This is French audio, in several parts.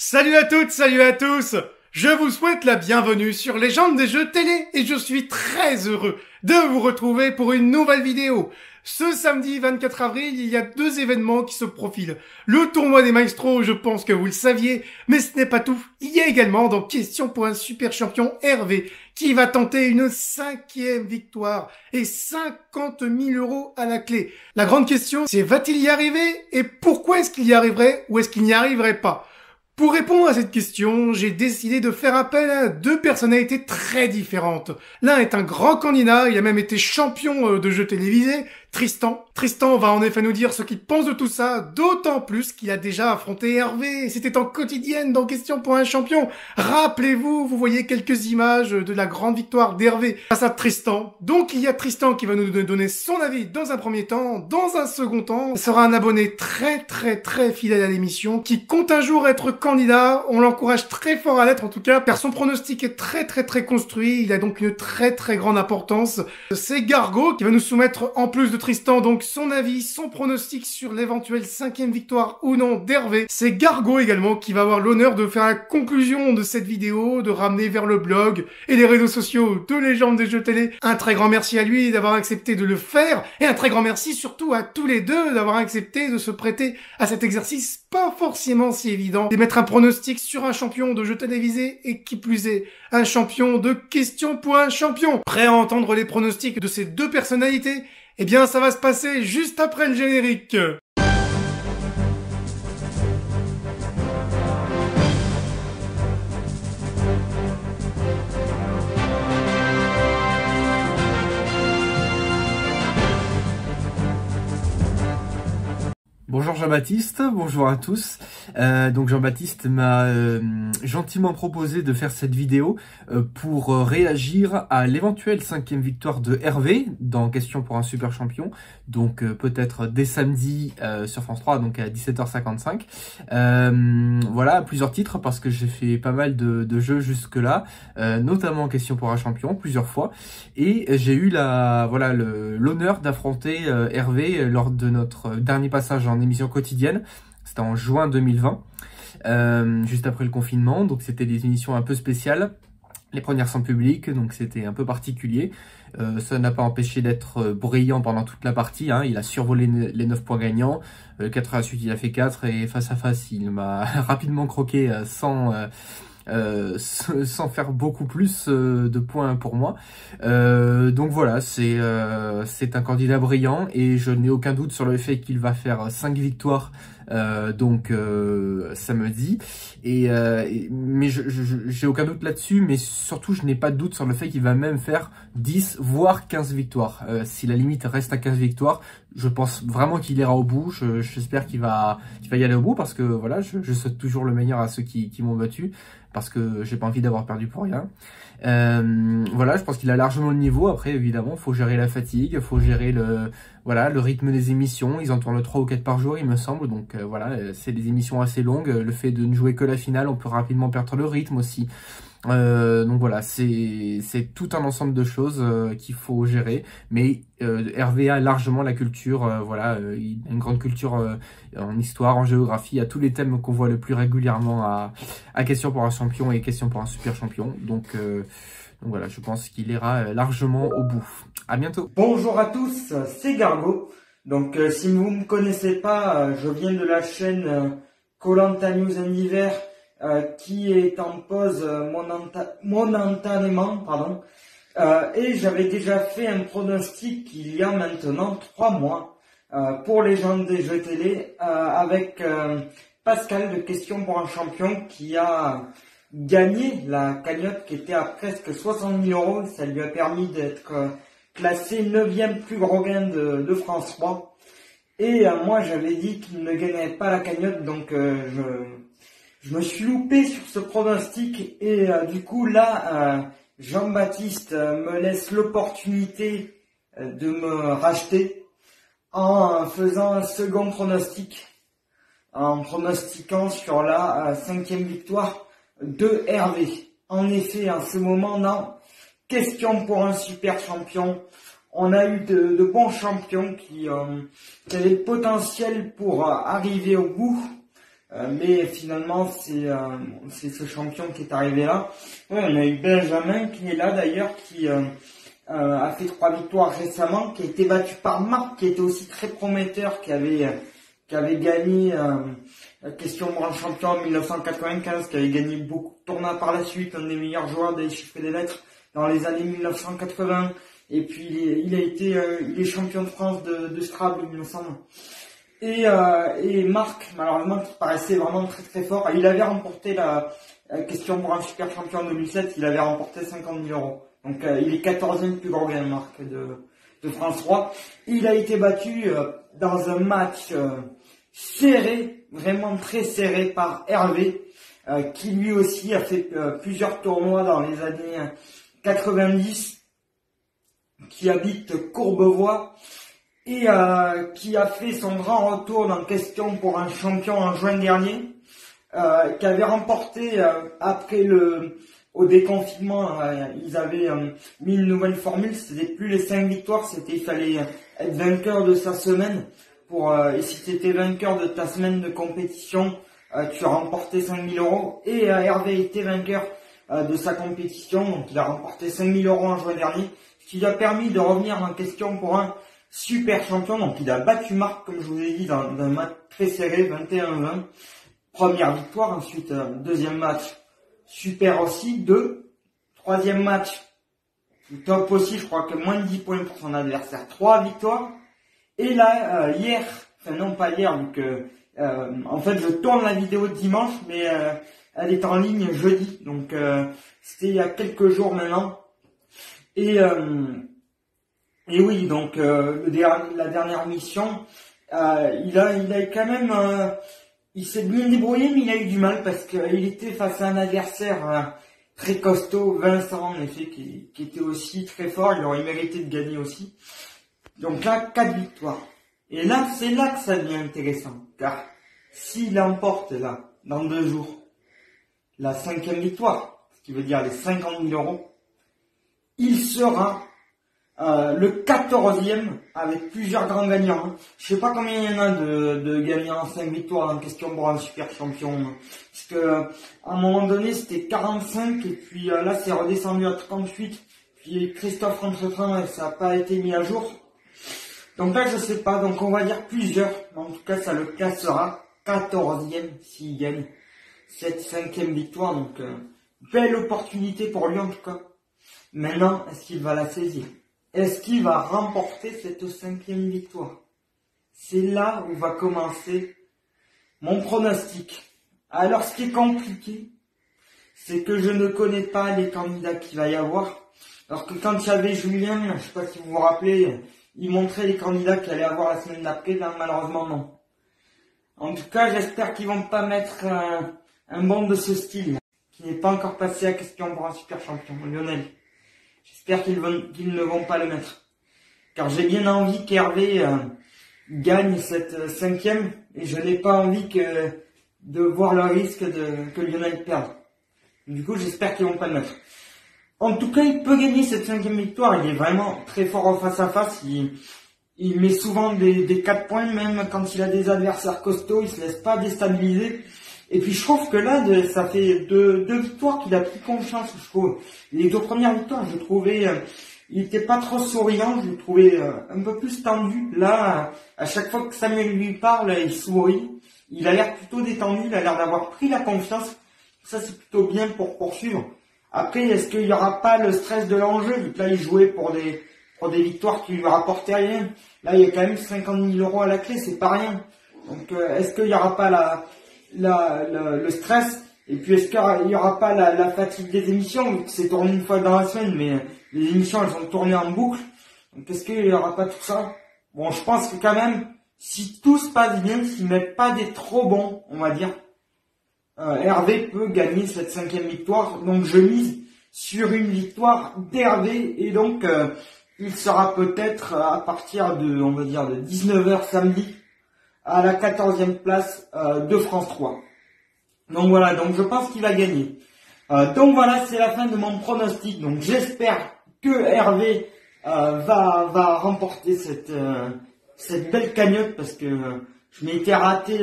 Salut à toutes, salut à tous. Je vous souhaite la bienvenue sur Légende des jeux télé et je suis très heureux de vous retrouver pour une nouvelle vidéo. Ce samedi 24 avril, il y a deux événements qui se profilent. Le tournoi des maestros, je pense que vous le saviez, mais ce n'est pas tout. Il y a également donc question pour un super champion Hervé qui va tenter une 5e victoire et 50 000 € à la clé. La grande question, c'est va-t-il y arriver et pourquoi est-ce qu'il y arriverait ou est-ce qu'il n'y arriverait pas? Pour répondre à cette question, j'ai décidé de faire appel à deux personnalités très différentes. L'un est un grand candidat, il a même été champion de jeux télévisés, Tristan. Tristan va en effet nous dire ce qu'il pense de tout ça, d'autant plus qu'il a déjà affronté Hervé. C'était en quotidienne dans Question pour un champion. Rappelez-vous, vous voyez quelques images de la grande victoire d'Hervé face à Tristan. Donc il y a Tristan qui va nous donner son avis dans un premier temps. Dans un second temps, ce sera un abonné très fidèle à l'émission qui compte un jour être candidat. On l'encourage très fort à l'être en tout cas, car son pronostic est très construit. Il a donc une très grande importance. C'est Gargo qui va nous soumettre en plus de Tristan donc son avis, son pronostic sur l'éventuelle 5e victoire ou non d'Hervé. C'est Gargo également qui va avoir l'honneur de faire la conclusion de cette vidéo, de ramener vers le blog et les réseaux sociaux de Légende des jeux télé. Un très grand merci à lui d'avoir accepté de le faire et un très grand merci surtout à tous les deux d'avoir accepté de se prêter à cet exercice pas forcément si évident d'émettre un pronostic sur un champion de jeux télévisés et qui plus est un champion de Question pour un champion. Prêt à entendre les pronostics de ces deux personnalités? Eh bien, ça va se passer juste après le générique. Bonjour Jean-Baptiste, bonjour à tous. Donc Jean-Baptiste m'a gentiment proposé de faire cette vidéo pour réagir à l'éventuelle 5e victoire de Hervé dans Question pour un super champion. Donc peut-être dès samedi sur France 3, donc à 17h55. Voilà, plusieurs titres parce que j'ai fait pas mal de jeux jusque-là, notamment Question pour un champion plusieurs fois. Et j'ai eu l'honneur d'affronter Hervé lors de notre dernier passage en émission quotidienne. C'était en juin 2020, juste après le confinement. Donc c'était des émissions un peu spéciales, les premières sans public, donc c'était un peu particulier. Ça n'a pas empêché d'être brillant pendant toute la partie, hein. Il a survolé les 9 points gagnants, 4 à la suite il a fait 4 et face à face il m'a rapidement croqué sans faire beaucoup plus de points pour moi. Donc voilà, c'est un candidat brillant et je n'ai aucun doute sur le fait qu'il va faire 5 victoires samedi. Mais j'ai aucun doute là-dessus, mais surtout je n'ai pas de doute sur le fait qu'il va même faire 10 voire 15 victoires. Si la limite reste à 15 victoires, je pense vraiment qu'il ira au bout. J'espère qu'il va y aller au bout parce que voilà, je souhaite toujours le meilleur à ceux qui m'ont battu parce que j'ai pas envie d'avoir perdu pour rien. Voilà, je pense qu'il a largement le niveau. Après, évidemment, faut gérer la fatigue, faut gérer le rythme des émissions. Ils en tournent 3 ou 4 par jour, il me semble. Donc voilà, c'est des émissions assez longues. Le fait de ne jouer que la finale, on peut rapidement perdre le rythme aussi. Donc voilà, c'est tout un ensemble de choses qu'il faut gérer, mais Hervé a largement la culture, il a une grande culture en histoire, en géographie, à tous les thèmes qu'on voit le plus régulièrement à Question pour un champion et Question pour un super champion. Donc voilà, je pense qu'il ira largement au bout. À bientôt. Bonjour à tous, c'est Gargo. Donc si vous me connaissez pas, je viens de la chaîne Koh-Lanta News and Hiver, qui est en pause momentanément, pardon. Et j'avais déjà fait un pronostic il y a maintenant 3 mois pour Légende des jeux télé avec Pascal de Question pour un champion qui a gagné la cagnotte qui était à presque 60 000 €. Ça lui a permis d'être classé 9e plus gros gain de France 3. Et moi j'avais dit qu'il ne gagnerait pas la cagnotte, donc je me suis loupé sur ce pronostic et du coup là, Jean-Baptiste me laisse l'opportunité de me racheter en faisant un second pronostic, en pronostiquant sur la 5e victoire de Hervé. En effet, en ce moment, dans Question pour un super champion, on a eu de bons champions qui avaient le potentiel pour arriver au bout. Mais finalement, c'est ce champion qui est arrivé là. Ouais, on a eu Benjamin qui est là d'ailleurs, qui a fait 3 victoires récemment, qui a été battu par Marc, qui était aussi très prometteur, qui avait gagné question grand champion en 1995, qui avait gagné beaucoup de tournois par la suite, un des meilleurs joueurs des chiffres et des lettres dans les années 1980. Et puis il est champion de France de Scrabble, il me semble. Et Marc, malheureusement, qui paraissait vraiment très très fort, il avait remporté la question pour un super champion en 2007, il avait remporté 50 000 euros. Donc il est 14e plus gros gain, Marc, de France 3. Il a été battu dans un match serré, vraiment très serré par Hervé, qui lui aussi a fait plusieurs tournois dans les années 90, qui habite Courbevoie et qui a fait son grand retour dans question pour un champion en juin dernier, qui avait remporté après au déconfinement, ils avaient mis une nouvelle formule, c'était plus les 5 victoires, il fallait être vainqueur de sa semaine et si tu étais vainqueur de ta semaine de compétition, tu as remporté 5 000 euros. Et Hervé était vainqueur de sa compétition, donc il a remporté 5 000 euros en juin dernier, ce qui lui a permis de revenir en question pour un super champion. Donc il a battu Marc, comme je vous ai dit, dans un match très serré, 21-20. Première victoire, ensuite deuxième match, super aussi, 2. Troisième match, top aussi, je crois que moins de 10 points pour son adversaire, 3 victoires. Et là, hier, enfin non pas hier, vu que en fait je tourne la vidéo dimanche, mais elle est en ligne jeudi, donc c'était il y a quelques jours maintenant. Et oui, donc la dernière mission, il a quand même, il s'est bien débrouillé, mais il a eu du mal parce qu'il était face à un adversaire très costaud, Vincent en effet, qui était aussi très fort. Il aurait mérité de gagner aussi. Donc là, 4 victoires. Et là, c'est là que ça devient intéressant, car s'il emporte là, dans 2 jours, la 5e victoire, ce qui veut dire les 50 000 euros, il sera le 14e avec plusieurs grands gagnants. Hein. Je sais pas combien il y en a de gagnants en 5 victoires en question pour un super champion. Hein. Parce que à un moment donné c'était 45 et puis là c'est redescendu à 38. Puis Christophe entre-temps et ça n'a pas été mis à jour. Donc là je sais pas, donc on va dire plusieurs. En tout cas ça le classera 14e s'il gagne cette 5e victoire. Donc belle opportunité pour lui en tout cas. Maintenant, est-ce qu'il va la saisir? Est-ce qu'il va remporter cette 5e victoire? C'est là où va commencer mon pronostic. Alors, ce qui est compliqué, c'est que je ne connais pas les candidats qu'il va y avoir. Alors que quand il y avait Julien, je ne sais pas si vous vous rappelez, il montrait les candidats qu'il allait avoir la semaine d'après. Là, malheureusement, non. En tout cas, j'espère qu'ils vont pas mettre un bon de ce style, qui n'est pas encore passé à question pour un super champion, Lionel. J'espère qu'ils ne vont pas le mettre. Car j'ai bien envie qu'Hervé gagne cette 5e et je n'ai pas envie de voir le risque que Lionel perde. Du coup, j'espère qu'ils vont pas le mettre. En tout cas, il peut gagner cette 5e victoire. Il est vraiment très fort en face à face. Il met souvent des 4 points, même quand il a des adversaires costauds. Il se laisse pas déstabiliser. Et puis je trouve que là, ça fait deux victoires qu'il a pris confiance, je trouve. Les 2 premières victoires, je trouvais, il était pas trop souriant, je le trouvais un peu plus tendu. Là, à chaque fois que Samuel lui parle, il sourit. Il a l'air plutôt détendu, il a l'air d'avoir pris la confiance. Ça, c'est plutôt bien pour poursuivre. Après, est-ce qu'il y aura pas le stress de l'enjeu, vu que là, il jouait pour des victoires qui lui rapportaient rien. Là, il y a quand même 50 000 euros à la clé, c'est pas rien. Donc, est-ce qu'il y aura pas le stress, et puis est-ce qu'il y aura pas la fatigue des émissions, c'est tourné une fois dans la semaine, mais les émissions elles sont tournées en boucle, donc est-ce qu'il y aura pas tout ça? Bon, je pense que quand même, si tout se passe bien, s'ils mettent pas des trop bons, on va dire, Hervé peut gagner cette 5e victoire, donc je mise sur une victoire d'Hervé, et donc il sera peut-être à partir de, on va dire, de 19h samedi, à la 14e place de France 3. Donc voilà, donc je pense qu'il va gagner. Donc voilà, c'est la fin de mon pronostic. Donc j'espère que Hervé va remporter cette belle cagnotte, parce que je m'étais raté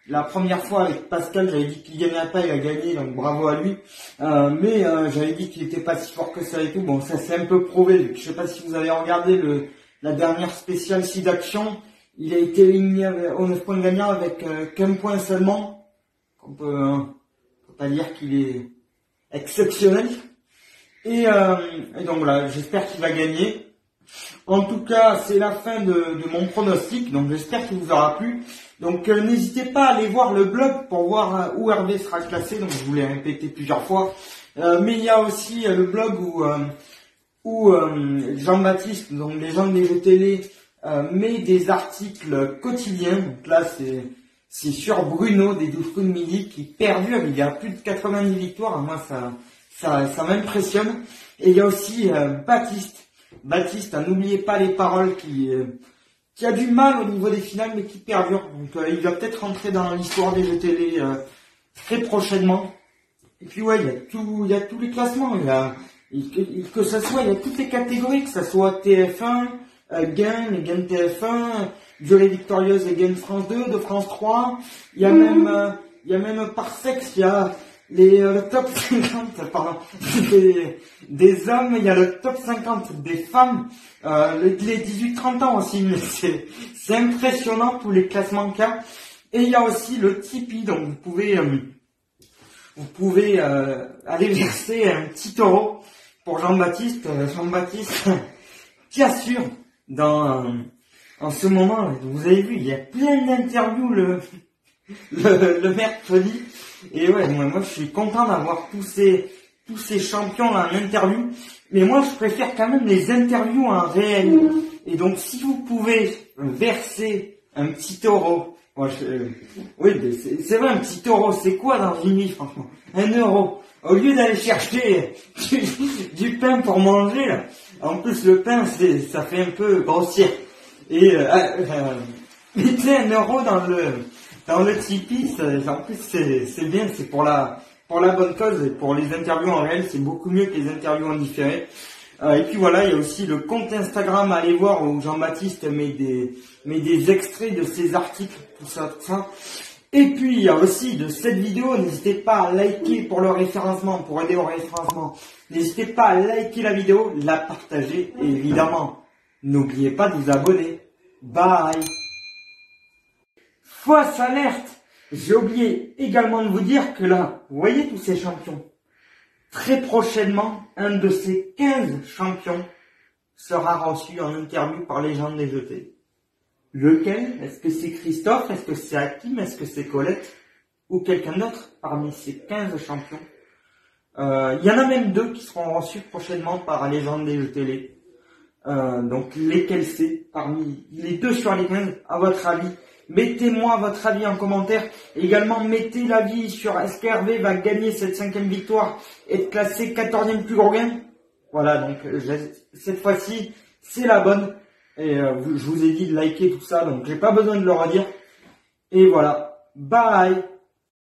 La première fois avec Pascal, j'avais dit qu'il gagnerait pas, il a gagné, donc bravo à lui. Mais j'avais dit qu'il était pas si fort que ça et tout. Bon, ça s'est un peu prouvé. Je sais pas si vous avez regardé la dernière spéciale 6 d'action. Il a été éliminé au 9 points gagnant avec qu'un point seulement. On peut pas dire qu'il est exceptionnel. Et donc voilà, j'espère qu'il va gagner. En tout cas, c'est la fin de mon pronostic, donc j'espère qu'il vous aura plu. Donc n'hésitez pas à aller voir le blog pour voir où Hervé sera classé, donc je vous l'ai répété plusieurs fois. Mais il y a aussi le blog où Jean-Baptiste, donc les gens des jeux télé, met des articles quotidiens. Donc là, c'est sur Bruno des 12 coups de midi qui perdure, il y a plus de 90 victoires, moi ça m'impressionne. Et il y a aussi Baptiste, n'oubliez pas les paroles qui a du mal au niveau des finales mais qui perdure. Donc il va peut-être rentrer dans l'histoire des jeux télé très prochainement. Et puis ouais, il y a tous les classements, il y a toutes les catégories, que ça soit TF1, Gain, les Gain TF1, Violée Victorieuse et Gain France 2, de France 3. Il y a même par sexe, il y a le top 50 pardon, des hommes, il y a le top 50 des femmes, les 18-30 ans aussi, mais c'est impressionnant tous les classements qu'il y a. Et il y a aussi le Tipeee, donc vous pouvez aller verser un petit euro pour Jean-Baptiste qui assure en ce moment. Vous avez vu, il y a plein d'interviews le mercredi. Et ouais, moi je suis content d'avoir tous ces champions là en interview. Mais moi je préfère quand même les interviews en réel. Et donc si vous pouvez verser un petit euro, oui c'est vrai, un petit euro, c'est quoi dans une vie franchement? 1 euro. Au lieu d'aller chercher du pain pour manger là, en plus le pain ça fait un peu grossier. Et mettez 1 euro dans le Tipeee, en plus c'est bien, c'est pour la bonne cause, et pour les interviews en réel, c'est beaucoup mieux que les interviews en différé. Et puis voilà, il y a aussi le compte Instagram, allez voir, où Jean-Baptiste met des extraits de ses articles, tout ça. Et puis il y a aussi de cette vidéo, n'hésitez pas à liker pour le référencement, pour aider au référencement. N'hésitez pas à liker la vidéo, la partager, et évidemment, n'oubliez pas de vous abonner. Bye. Fausse alerte! J'ai oublié également de vous dire que là, vous voyez tous ces champions. Très prochainement, un de ces 15 champions sera reçu en interview par les gens des jeux télé. Lequel? Est-ce que c'est Christophe? Est-ce que c'est Hakim? Est-ce que c'est Colette? Ou quelqu'un d'autre parmi ces 15 champions? Il y en a même 2 qui seront reçus prochainement par les gens des jeux télé. Donc lesquels c'est parmi les 2 sur les 15, à votre avis? Mettez-moi votre avis en commentaire. Également, mettez l'avis sur est-ce qu'Hervé va gagner cette 5e victoire et être classé 14e plus gros gain. Voilà, donc cette fois-ci, c'est la bonne. Et je vous ai dit de liker tout ça, donc j'ai pas besoin de le redire. Et voilà, bye.